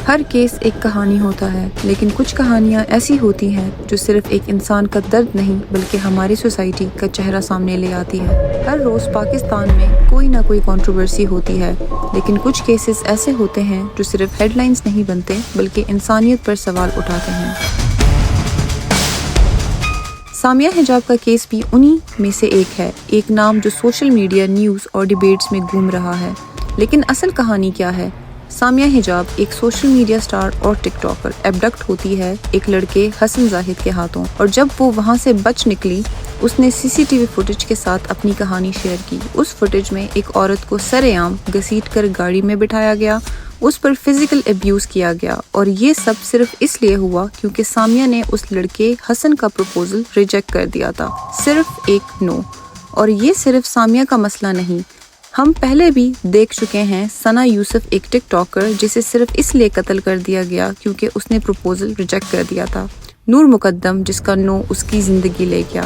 ہر case ایک کہانی ہوتا ہے، لیکن کچھ کہانیاں ایسی ہوتی ہیں جو صرف ایک انسان کا درد نہیں بلکہ ہماری سوسائٹی کا چہرہ سامنے لے آتی ہے۔ ہر روز پاکستان میں کوئی نہ کوئی کنٹروورسی ہوتی ہے، لیکن کچھ کیسز ایسے ہوتے ہیں جو صرف ہیڈ لائنز نہیں بنتے بلکہ انسانیت پر سوال اٹھاتے ہیں۔ سامیہ حجاب کا کیس بھی انہی میں سے ایک ہے، ایک نام جو سوشل میڈیا، نیوز اور ڈیبیٹس میں گھوم رہا ہے۔ لیکن اصل کہانی کیا ہے؟ سامیہ حجاب ایک سوشل میڈیا سٹار اور ٹک ٹاکر ایبڈکٹ ہوتی ہے ایک لڑکے حسن زاہد کے ہاتھوں، اور جب وہ وہاں سے بچ نکلی اس نے CCTV فوٹیج کے ساتھ اپنی کہانی شیئر کی۔ اس فوٹیج میں ایک عورت کو سرے عام گھسیٹ کر گاڑی میں بٹھایا گیا، اس پر فزیکل ابیوز کیا گیا، اور یہ سب صرف اس لیے ہوا کیونکہ سامیہ نے اس لڑکے حسن کا پروپوزل ریجیکٹ کر دیا تھا، صرف ایک نو۔ اور یہ صرف سامیہ کا مسئلہ نہیں، ہم پہلے بھی دیکھ چکے ہیں ثنا یوسف ایک ٹک ٹاکر جسے صرف اس لیے قتل کر دیا گیا کیونکہ اس نے پروپوزل ریجیکٹ کر دیا تھا، نور مقدم جس کا نو اس کی زندگی لے گیا۔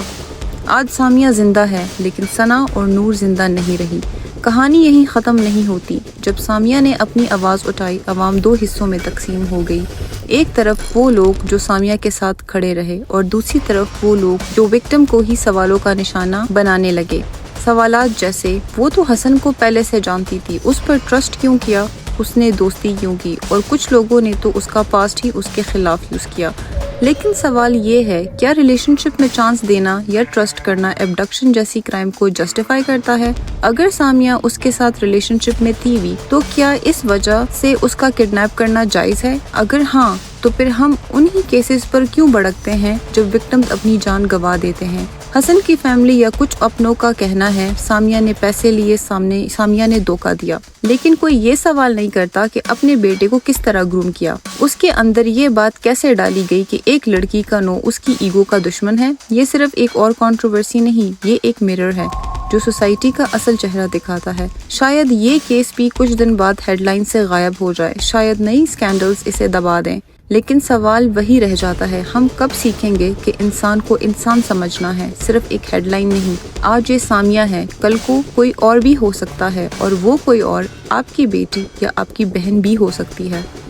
آج سامیہ زندہ ہے لیکن ثنا اور نور زندہ نہیں رہی۔ کہانی یہیں ختم نہیں ہوتی۔ جب سامیہ نے اپنی آواز اٹھائی، عوام دو حصوں میں تقسیم ہو گئی، ایک طرف وہ لوگ جو سامیہ کے ساتھ کھڑے رہے اور دوسری طرف وہ لوگ جو وکٹم کو ہی سوالوں کا نشانہ بنانے لگے۔ سوالات جیسے وہ تو حسن کو پہلے سے جانتی تھی، اس پر ٹرسٹ کیوں کیا، اس نے دوستی کیوں کی، اور کچھ لوگوں نے تو اس کا پاسٹ ہی اس کے خلاف یوز کیا۔ لیکن سوال یہ ہے، کیا ریلیشن شپ میں چانس دینا یا ٹرسٹ کرنا ایبڈکشن جیسی کرائم کو جسٹیفائی کرتا ہے؟ اگر سامیہ اس کے ساتھ ریلیشن شپ میں تھی بھی تو کیا اس وجہ سے اس کا کڈنیپ کرنا جائز ہے؟ اگر ہاں تو پھر ہم انہی کیسز پر کیوں بھڑکتے ہیں جب وکٹمز اپنی جان گنوا دیتے ہیں؟ حسن کی فیملی یا کچھ اپنوں کا کہنا ہے سامیہ نے پیسے لیے، سامیہ نے دھوکہ دیا، لیکن کوئی یہ سوال نہیں کرتا کہ اپنے بیٹے کو کس طرح گروم کیا، اس کے اندر یہ بات کیسے ڈالی گئی کہ ایک لڑکی کا نو اس کی ایگو کا دشمن ہے۔ یہ صرف ایک اور کنٹروورسی نہیں، یہ ایک مرر ہے جو سوسائٹی کا اصل چہرہ دکھاتا ہے۔ شاید یہ کیس بھی کچھ دن بعد ہیڈ لائن سے غائب ہو جائے، شاید نئی سکینڈلز اسے دبا دیں، لیکن سوال وہی رہ جاتا ہے، ہم کب سیکھیں گے کہ انسان کو انسان سمجھنا ہے، صرف ایک ہیڈ لائن نہیں۔ آج یہ سامیہ ہے، کل کو کوئی اور بھی ہو سکتا ہے، اور وہ کوئی اور آپ کی بیٹی یا آپ کی بہن بھی ہو سکتی ہے۔